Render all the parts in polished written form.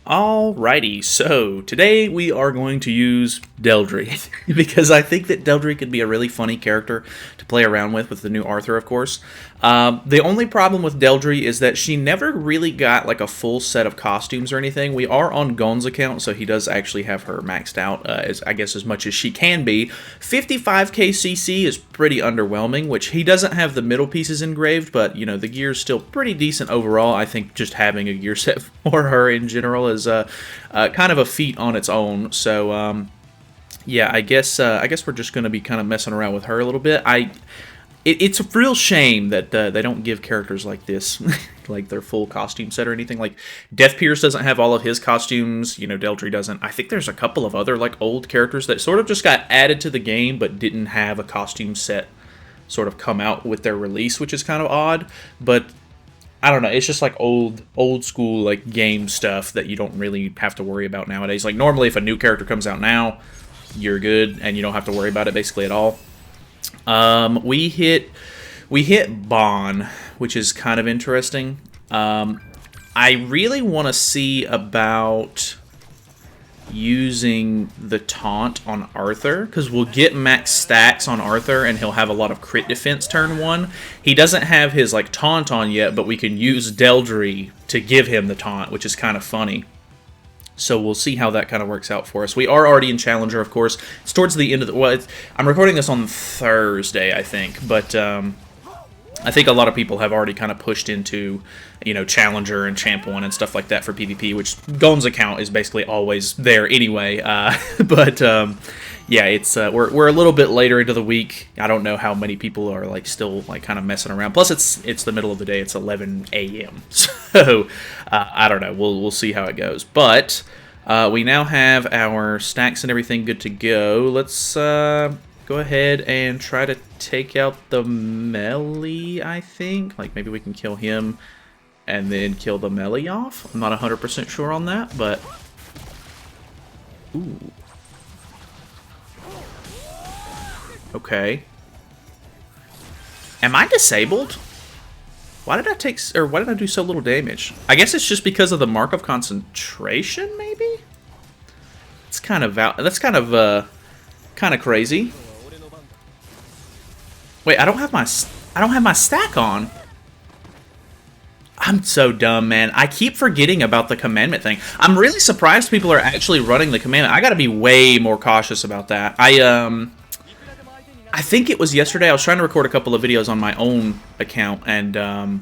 Alrighty, so today we are going to use Deldry because I think that Deldry could be a really funny character to play around with the new Arthur, of course. The only problem with Deldry is that she never really got like a full set of costumes or anything. We are on Gon's account, so he does actually have her maxed out, I guess as much as she can be. 55k CC is pretty underwhelming, which he doesn't have the middle pieces engraved, but you know, the gear's still pretty decent overall. I think just having a gear set for her in general is kind of a feat on its own. So yeah, I guess we're just going to be kind of messing around with her a little bit. It's a real shame that they don't give characters like this like their full costume set or anything. Like Death Pierce doesn't have all of his costumes, you know, Deldry doesn't. I think there's a couple of other like old characters that sort of just got added to the game but didn't have a costume set sort of come out with their release, which is kind of odd. But I don't know, it's just like old school like game stuff that you don't really have to worry about nowadays. Like normally if a new character comes out now, you're good and you don't have to worry about it basically at all. We hit Bon, which is kind of interesting. I really want to see about using the taunt on Arthur, because we'll get max stacks on Arthur and he'll have a lot of crit defense turn 1. He doesn't have his like taunt on yet, but we can use Deldry to give him the taunt, which is kind of funny. So we'll see how that kind of works out for us. We are already in Challenger, of course. It's towards the end of the... Well, I'm recording this on Thursday, I think. But I think a lot of people have already kind of pushed into, you know, Challenger and Champ 1 and stuff like that for PvP, which Gon's account is basically always there anyway. But yeah, it's we're a little bit later into the week. I don't know how many people are like still like kind of messing around. Plus, it's the middle of the day. It's 11 a.m. So I don't know. We'll see how it goes. But we now have our stacks and everything good to go. Let's go ahead and try to take out the melee, I think. Like maybe we can kill him and then kill the melee off. I'm not 100% sure on that, but ooh. Okay. Am I disabled? Why did I do so little damage? I guess it's just because of the mark of concentration, maybe? It's kind of kind of crazy. Wait, I don't have my stack on. I'm so dumb, man. I keep forgetting about the commandment thing. I'm really surprised people are actually running the commandment. I got to be way more cautious about that. I think it was yesterday. I was trying to record a couple of videos on my own account, and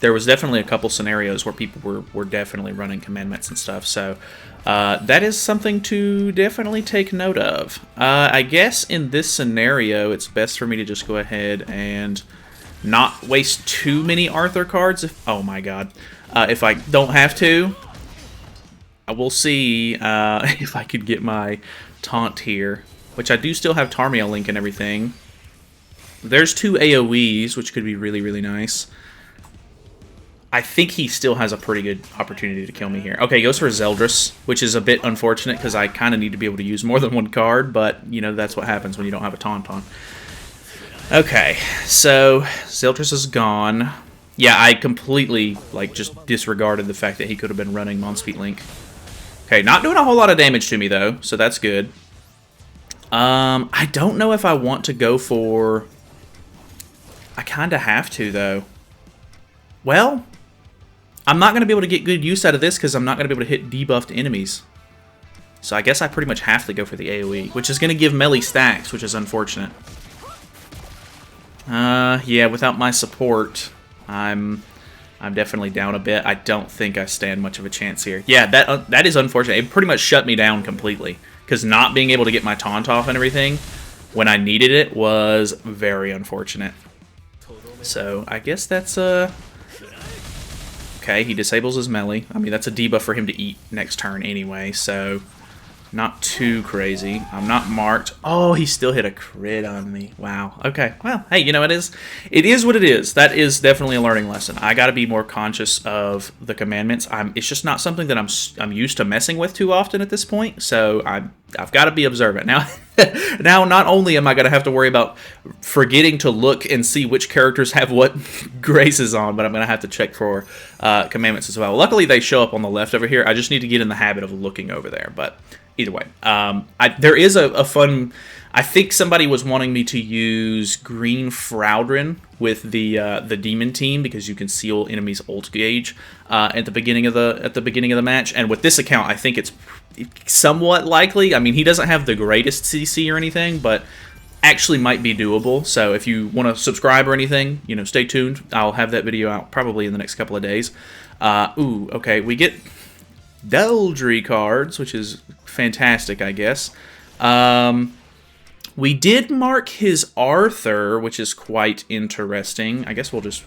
there was definitely a couple scenarios where people were definitely running commandments and stuff. So that is something to definitely take note of. I guess in this scenario, it's best for me to just go ahead and not waste too many Arthur cards. Oh my god. If I don't have to, I will see if I could get my taunt here. Which I do still have Tarmiel Link and everything. There's 2 AoEs, which could be really, really nice. I think he still has a pretty good opportunity to kill me here. Okay, he goes for Zeldris, which is a bit unfortunate because I kind of need to be able to use more than one card, but, you know, that's what happens when you don't have a taunt on. Okay, so Zeldris is gone. Yeah, I completely, like, just disregarded the fact that he could have been running Monspeed Link. Okay, not doing a whole lot of damage to me, though, so that's good. I don't know if I want to go for... I kind of have to, though. Well, I'm not going to be able to get good use out of this because I'm not going to be able to hit debuffed enemies. So I guess I pretty much have to go for the AoE, which is going to give melee stacks, which is unfortunate. Yeah, without my support, I'm definitely down a bit. I don't think I stand much of a chance here. Yeah, that is unfortunate. It pretty much shut me down completely. Because not being able to get my taunt off and everything when I needed it was very unfortunate. So, I guess that's, okay, he disables his melee. I mean, that's a debuff for him to eat next turn anyway, so not too crazy. I'm not marked. Oh, he still hit a crit on me. Wow. Okay, well, hey, you know, it is what it is. That is definitely a learning lesson. I got to be more conscious of the commandments. It's just not something that I'm used to messing with too often at this point, so I've got to be observant. Now, Now, not only am I going to have to worry about forgetting to look and see which characters have what graces on, but I'm going to have to check for commandments as well. Luckily, they show up on the left over here. I just need to get in the habit of looking over there. But either way, there is a fun... I think somebody was wanting me to use Green Fraudrin with the Demon Team because you can seal enemies' ult gauge at the beginning of the match. And with this account, I think it's somewhat likely. I mean, he doesn't have the greatest CC or anything, but actually might be doable. So if you want to subscribe or anything, stay tuned. I'll have that video out probably in the next couple of days. Okay, we get Deldry cards, which is fantastic, I guess. We did mark his Arthur, which is quite interesting. I guess we'll just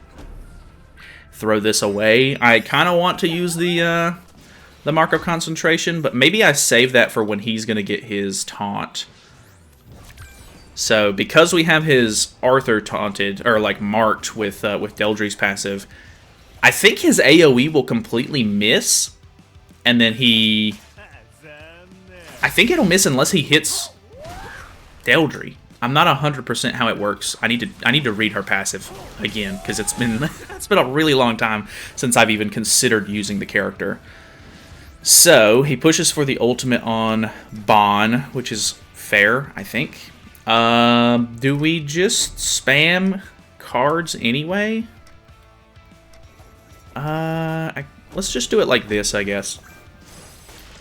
throw this away. I kind of want to use the Mark of Concentration, but maybe I save that for when he's going to get his taunt. So because we have his Arthur taunted, or like marked with Deldry's passive, I think his AoE will completely miss, and then I think it'll miss unless he hits Deldry. I'm not 100% how it works. I need to read her passive again because it's been a really long time since I've even considered using the character. So he pushes for the ultimate on Bon, which is fair, I think. Do we just spam cards anyway? Let's just do it like this, I guess.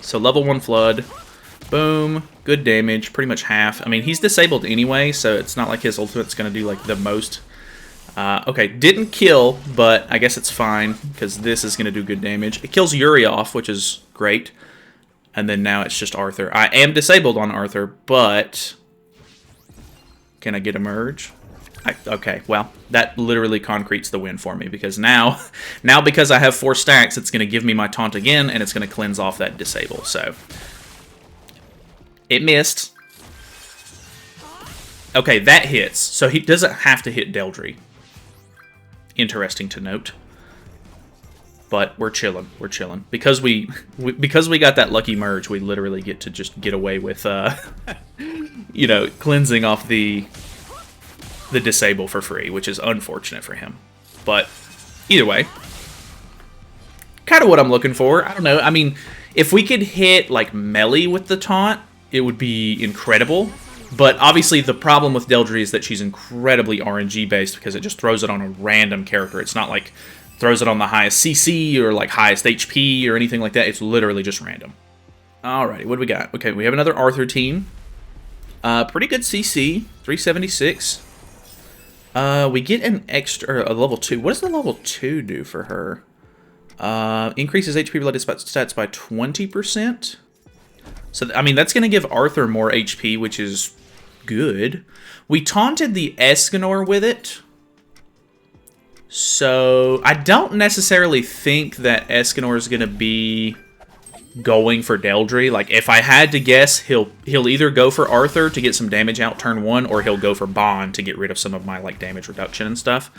So level 1 Flood. Boom. Good damage. Pretty much half. I mean, he's disabled anyway, so it's not like his ultimate's going to do, like, the most. Okay, didn't kill, but I guess it's fine, because this is going to do good damage. It kills Yuri off, which is great. And then now it's just Arthur. I am disabled on Arthur, but... Can I get a merge? Okay, well, that literally concretes the win for me, because now because I have 4 stacks, it's going to give me my taunt again, and it's going to cleanse off that disable, so... It missed. Okay, that hits. So he doesn't have to hit Deldry. Interesting to note. But we're chilling. We're chilling. Because we got that lucky merge, we literally get to just get away with, cleansing off the disable for free, which is unfortunate for him. But either way, kind of what I'm looking for. I don't know. I mean, if we could hit, like, melee with the taunt, it would be incredible, but obviously the problem with Deldry is that she's incredibly RNG based because it just throws it on a random character. It's not like throws it on the highest CC or like highest HP or anything like that. It's literally just random. Alrighty, what do we got? Okay, we have another Arthur team. Pretty good CC, 376. We get an extra, a level 2. What does the level 2 do for her? Increases HP related stats by 20%. So, I mean, that's going to give Arthur more HP, which is good. We taunted the Escanor with it. So, I don't necessarily think that Escanor is going to be going for Deldry. Like, if I had to guess, he'll either go for Arthur to get some damage out turn 1, or he'll go for Bon to get rid of some of my, like, damage reduction and stuff.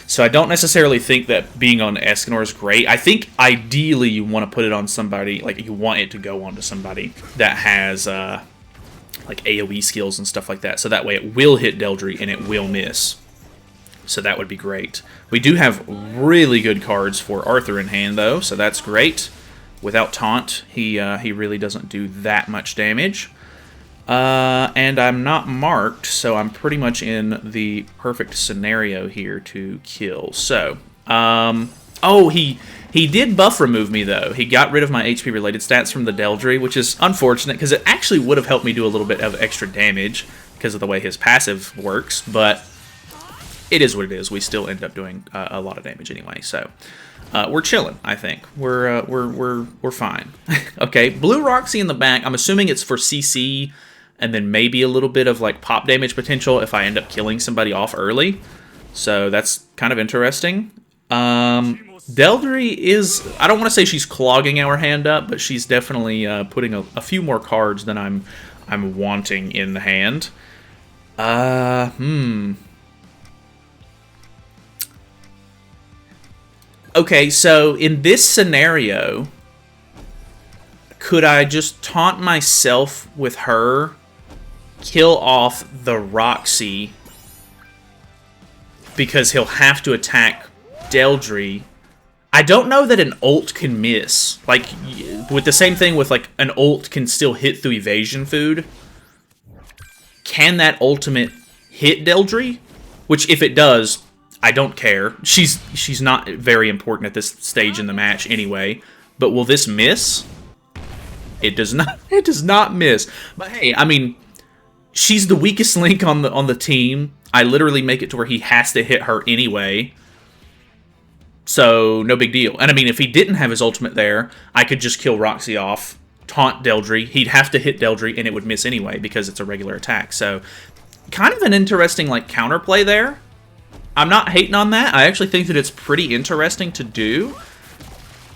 So I don't necessarily think that being on Escanor is great. I think ideally you want to put it on somebody, like you want it to go onto somebody that has like AoE skills and stuff like that. So that way it will hit Deldry and it will miss. So that would be great. We do have really good cards for Arthur in hand though, so that's great. Without taunt, he really doesn't do that much damage. And I'm not marked, so I'm pretty much in the perfect scenario here to kill. So, oh, he did buff remove me, though. He got rid of my HP-related stats from the Deldry, which is unfortunate, because it actually would have helped me do a little bit of extra damage because of the way his passive works, but it is what it is. We still end up doing a lot of damage anyway, so... we're chilling, I think. We're fine. Okay, Blue Roxy in the back. I'm assuming it's for CC... and then maybe a little bit of like pop damage potential if I end up killing somebody off early. So that's kind of interesting. Deldry is, I don't want to say she's clogging our hand up, but she's definitely putting a few more cards than I'm wanting in the hand. Okay, so in this scenario, could I just taunt myself with her kill off the Roxy because he'll have to attack Deldry. I don't know that an ult can miss. Like, with the same thing with, like, an ult can still hit through evasion food. Can that ultimate hit Deldry? Which, if it does, I don't care. She's not very important at this stage in the match anyway. But will this miss? It does not. It does not miss. But hey, I mean, she's the weakest link on the team. I literally make it to where he has to hit her anyway. So, no big deal. And I mean, if he didn't have his ultimate there, I could just kill Roxy off, taunt Deldry. He'd have to hit Deldry, and it would miss anyway because it's a regular attack. So, kind of an interesting, like, counterplay there. I'm not hating on that. I actually think that it's pretty interesting to do.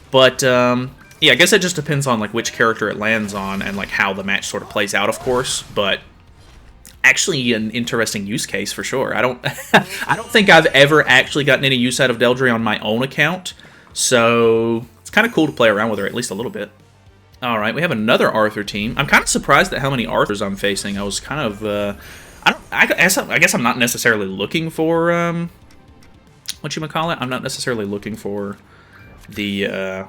But, yeah, I guess it just depends on, like, which character it lands on and, like, how the match sort of plays out, of course. But actually an interesting use case for sure. I don't I don't think I've ever actually gotten any use out of Deldry on my own account, so it's kind of cool to play around with her at least a little bit. All right, we have another Arthur team. I'm kind of surprised at how many Arthurs I'm facing. I was kind of I guess I'm not necessarily looking for whatchamacallit? I'm not necessarily looking for the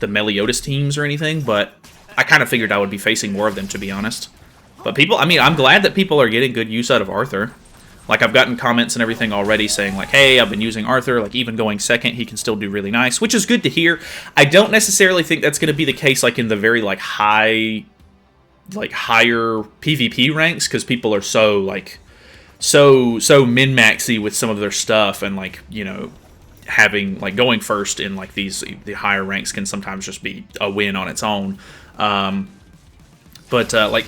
Meliodas teams or anything, but I kind of figured I would be facing more of them, to be honest. But people, I mean, I'm glad that people are getting good use out of Arthur. Like, I've gotten comments and everything already saying, like, hey, I've been using Arthur. Like, even going second, he can still do really nice, which is good to hear. I don't necessarily think that's going to be the case, like, in the very, like, higher PvP ranks, because people are so, like, so min-maxy with some of their stuff, and, like, you know, having, like, going first in, like, the higher ranks can sometimes just be a win on its own. Like,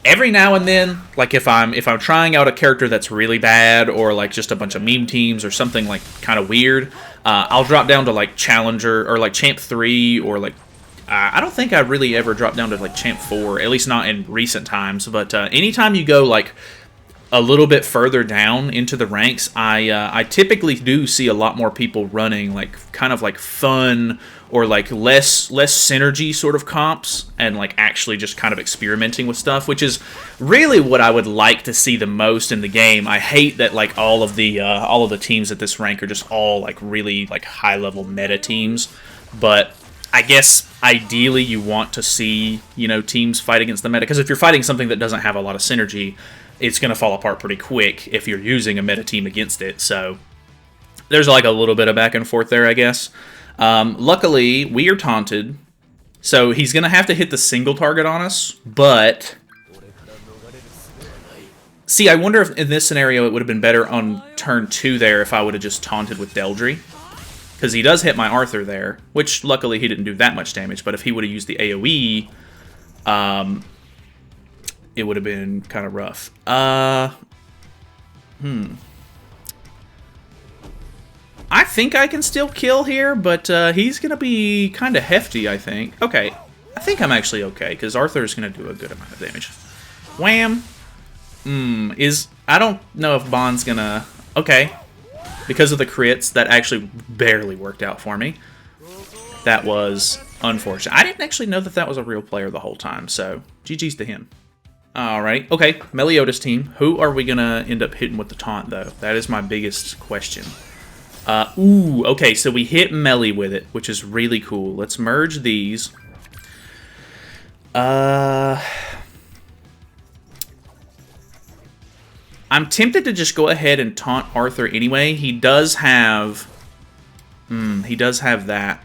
every now and then, like, if I'm trying out a character that's really bad, or like just a bunch of meme teams or something like kind of weird, I'll drop down to like Challenger or like Champ 3, or like I don't think I really ever dropped down to like Champ 4, at least not in recent times. But anytime you go like a little bit further down into the ranks, I typically do see a lot more people running like kind of like fun or like less synergy sort of comps, and like actually just kind of experimenting with stuff, which is really what I would like to see the most in the game. I hate that like all of the teams at this rank are just all like really like high level meta teams, but I guess ideally you want to see, you know, teams fight against the meta, because if you're fighting something that doesn't have a lot of synergy, it's going to fall apart pretty quick if you're using a meta team against it. So there's like a little bit of back and forth there, I guess. Luckily, we are taunted, so he's going to have to hit the single target on us, but see, I wonder if in this scenario it would have been better on turn 2 there if I would have just taunted with Deldry, because he does hit my Arthur there, which luckily he didn't do that much damage, but if he would have used the AoE, it would have been kind of rough. I think I can still kill here, but he's going to be kind of hefty, I think. Okay, I think I'm actually okay, because Arthur's going to do a good amount of damage. Wham! I don't know if Bond's going to... Okay, because of the crits, that actually barely worked out for me. That was unfortunate. I didn't actually know that that was a real player the whole time, so GG's to him. Alright, okay, Meliodas team. Who are we going to end up hitting with the taunt, though? That is my biggest question. Okay, so we hit melee with it, which is really cool. Let's merge these. I'm tempted to just go ahead and taunt Arthur anyway. He does have... he does have that.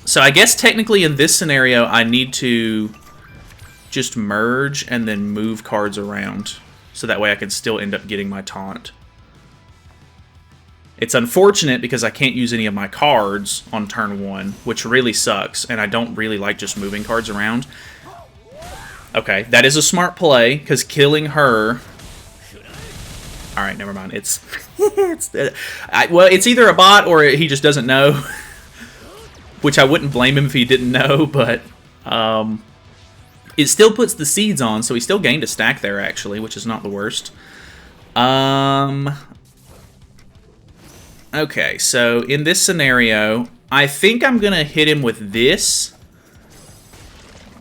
So I guess technically in this scenario, I need to just merge and then move cards around, so that way I can still end up getting my taunt. It's unfortunate because I can't use any of my cards on turn 1, which really sucks, and I don't really like just moving cards around. Okay, that is a smart play, because killing her... Alright, never mind. It's... well, it's either a bot or he just doesn't know. Which I wouldn't blame him if he didn't know, but... it still puts the seeds on, so he still gained a stack there, actually, which is not the worst. Okay, so in this scenario, I think I'm going to hit him with this.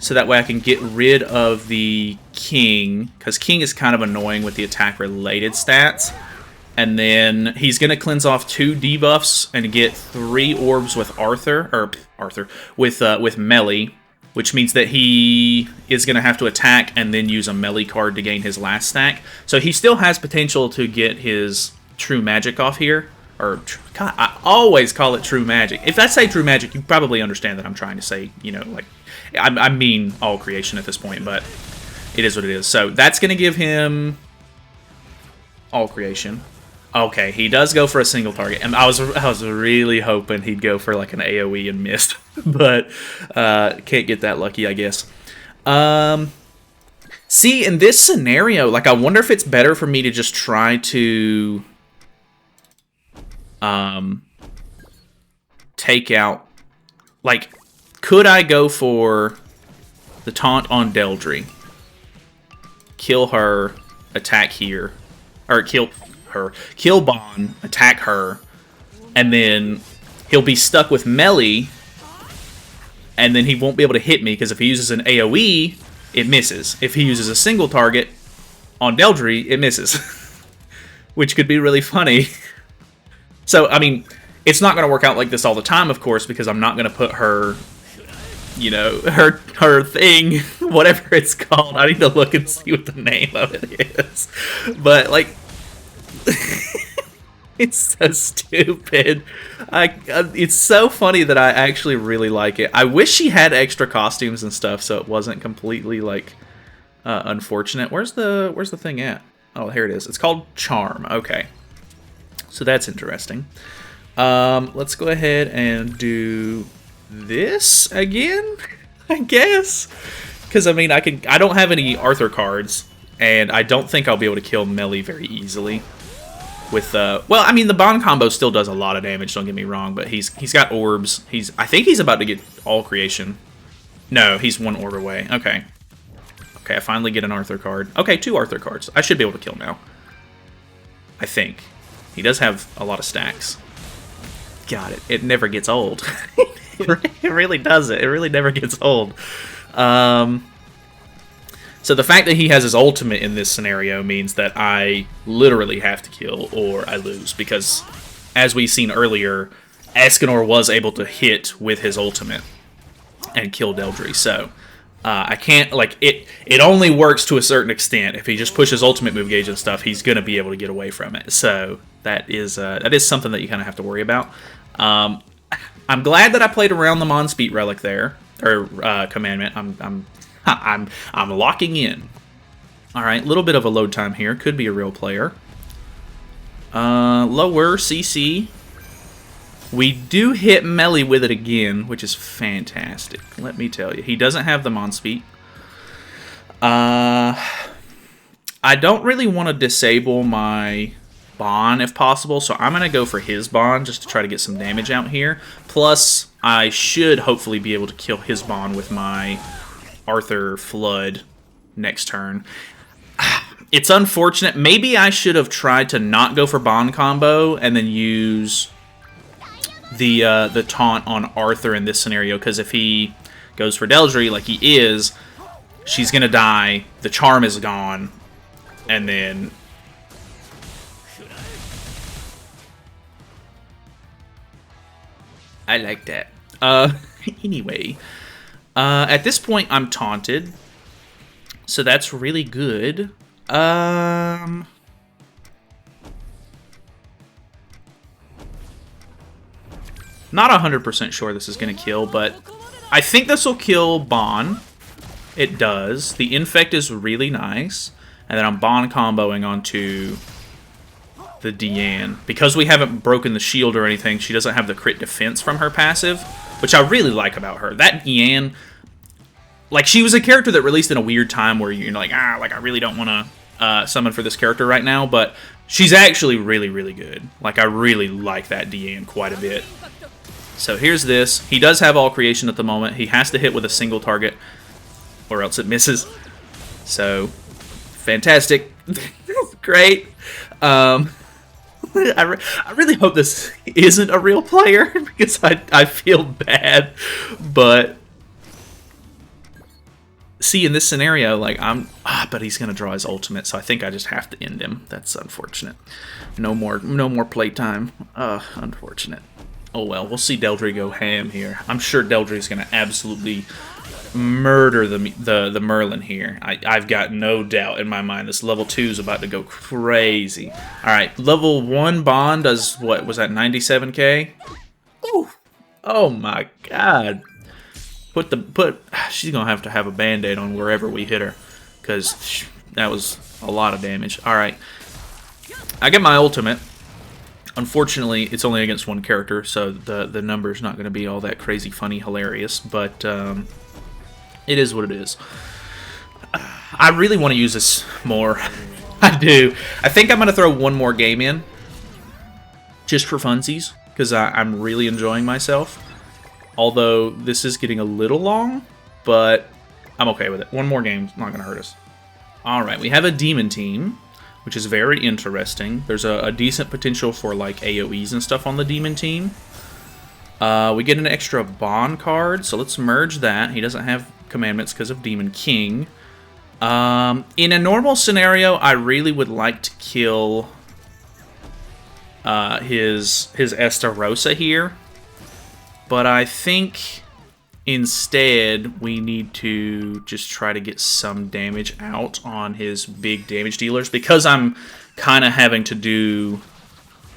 so that way I can get rid of the King, because King is kind of annoying with the attack-related stats. And then he's going to cleanse off 2 debuffs and get 3 orbs with with melee, which means that he is going to have to attack and then use a melee card to gain his last stack. So he still has potential to get his True Magic off here. Or, God, I always call it True Magic. If I say True Magic, you probably understand that I'm trying to say, you know, like, I mean all creation at this point, but it is what it is. So that's going to give him all creation. Okay, he does go for a single target, and I was really hoping he'd go for like an AoE and missed, but can't get that lucky, I guess. See, in this scenario, like, I wonder if it's better for me to just try to take out, like, could I go for the taunt on Deldry, kill her, attack here, or kill Bon, attack her, and then he'll be stuck with melee, and then he won't be able to hit me, because if he uses an AoE, it misses. If he uses a single target on Deldry, it misses. Which could be really funny. So, I mean, it's not going to work out like this all the time, of course, because I'm not going to put her, you know, her thing, whatever it's called. I need to look and see what the name of it is. But, like, it's so stupid. It's so funny that I actually really like it. I wish she had extra costumes and stuff, so it wasn't completely like unfortunate. Where's the thing at? Oh, here it is. It's called Charm. Okay, so that's interesting. Let's go ahead and do this again, I guess, because I mean I don't have any Arthur cards, and I don't think I'll be able to kill melee very easily. With well, I mean, the Bond combo still does a lot of damage, don't get me wrong, but he's got orbs. I think he's about to get all creation. No, he's 1 orb away. Okay. Okay, I finally get an Arthur card. Okay, 2 Arthur cards. I should be able to kill now. I think. He does have a lot of stacks. Got it. It never gets old. It really doesn't. It really never gets old. So the fact that he has his ultimate in this scenario means that I literally have to kill or I lose, because as we've seen earlier, Escanor was able to hit with his ultimate and kill Deldry. So I can't, like, it only works to a certain extent. If he just pushes ultimate move gauge and stuff, he's going to be able to get away from it. So that is something that you kind of have to worry about. I'm glad that I played around the Monspeet relic there, or commandment. I'm locking in. All right, a little bit of a load time here. Could be a real player. Lower CC. We do hit melee with it again, which is fantastic. Let me tell you, he doesn't have the Monspeet. I don't really want to disable my Bon if possible, so I'm going to go for his Bon just to try to get some damage out here. Plus, I should hopefully be able to kill his Bon with my Arthur Flood next turn. It's unfortunate. Maybe I should have tried to not go for Bond combo and then use the taunt on Arthur in this scenario, because if he goes for Deldry like he is, she's gonna die, the charm is gone, and then I like that. Anyway, at this point I'm taunted, so that's really good. Not 100% sure this is going to kill, but I think this will kill Bon. It does. The Infect is really nice. And then I'm Bon comboing onto the Deanne. Because we haven't broken the shield or anything, she doesn't have the crit defense from her passive, which I really like about her. That Deanne, like, she was a character that released in a weird time where you're like, I really don't want to summon for this character right now, but she's actually really, really good. Like, I really like that Deanne quite a bit. So here's this. He does have all creation at the moment. He has to hit with a single target, or else it misses. So, fantastic. Great. I really hope this isn't a real player, because I feel bad. But see, in this scenario, like, but he's gonna draw his ultimate, so I think I just have to end him. That's unfortunate. No more playtime. Unfortunate. Oh well, we'll see Deldry go ham here. I'm sure Deldry's gonna absolutely murder the Merlin here. I've got no doubt in my mind. This level 2 is about to go crazy. All right, level 1 Bond does what was that, 97k? Ooh. Oh my god. She's gonna have to have a band-aid on wherever we hit her, because that was a lot of damage. All right, I get my ultimate. Unfortunately, it's only against one character, so the number's not going to be all that crazy, funny, hilarious, but it is what it is. I really want to use this more. I do. I think I'm going to throw one more game in, just for funsies, because I'm really enjoying myself. Although this is getting a little long, but I'm okay with it. One more game's not going to hurt us. Alright, we have a demon team, which is very interesting. There's a decent potential for like AoEs and stuff on the demon team. We get an extra Bond card, so let's merge that. He doesn't have commandments because of Demon King. In a normal scenario, I really would like to kill his Estarossa here. But I think instead we need to just try to get some damage out on his big damage dealers, because I'm kind of having to do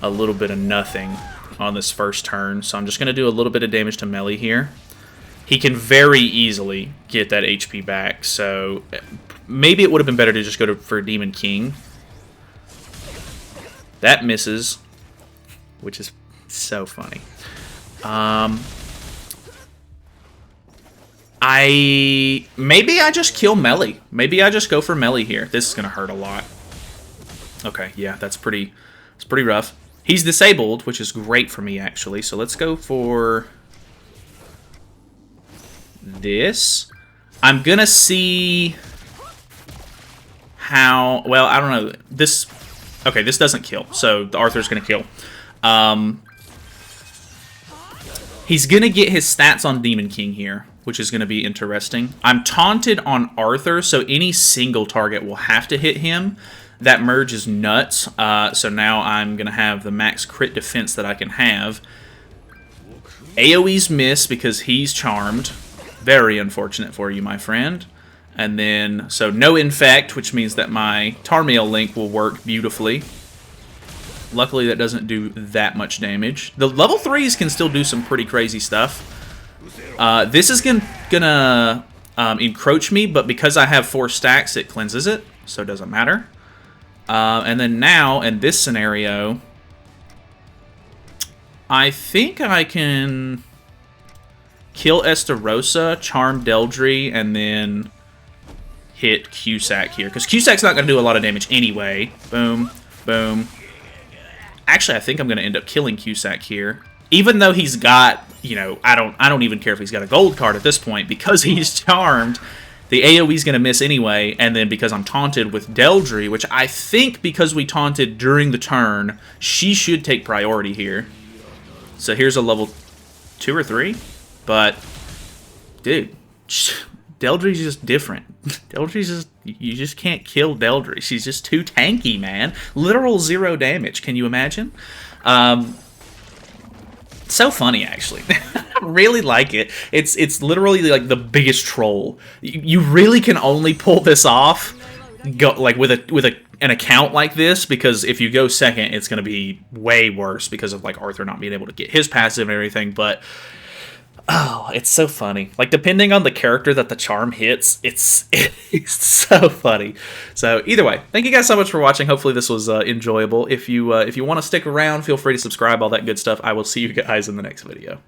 a little bit of nothing on this first turn. So I'm just going to do a little bit of damage to Melee here. He can very easily get that HP back, so maybe it would have been better to just go for Demon King. That misses, which is so funny. Maybe I just kill Melee. Maybe I just go for Melee here. This is gonna hurt a lot. Okay, yeah, it's pretty rough. He's disabled, which is great for me actually. So let's go for this. I'm gonna see how well, I don't know. This doesn't kill, so the Arthur's gonna kill. He's going to get his stats on Demon King here, which is going to be interesting. I'm taunted on Arthur, so any single target will have to hit him. That merge is nuts, so now I'm going to have the max crit defense that I can have. AoE's miss because he's charmed. Very unfortunate for you, my friend. And then, so no infect, which means that my Tarmiel Link will work beautifully. Luckily, that doesn't do that much damage. The level 3s can still do some pretty crazy stuff. This is gonna encroach me, but because I have 4 stacks, it cleanses it, so it doesn't matter. And then now, in this scenario, I think I can kill Estarossa, charm Deldry, and then hit Cusack here. Because Cusack's not going to do a lot of damage anyway. Boom, boom. Actually, I think I'm going to end up killing Cusack here. Even though he's got, you know, I don't even care if he's got a gold card at this point, because he's charmed. The AoE's going to miss anyway, and then because I'm taunted with Deldry, which I think because we taunted during the turn, she should take priority here. So here's a level 2 or 3, but dude, Deldry's just different. Deldry's just, you just can't kill Deldry. She's just too tanky, man. Literal 0 damage. Can you imagine? So funny, actually. I really like it. It's literally like the biggest troll. You really can only pull this off like with an account like this, because if you go second, it's going to be way worse because of like Arthur not being able to get his passive and everything. But oh, it's so funny. Like, depending on the character that the charm hits, it's so funny. So either way, thank you guys so much for watching. Hopefully this was enjoyable. If you want to stick around, feel free to subscribe, all that good stuff. I will see you guys in the next video.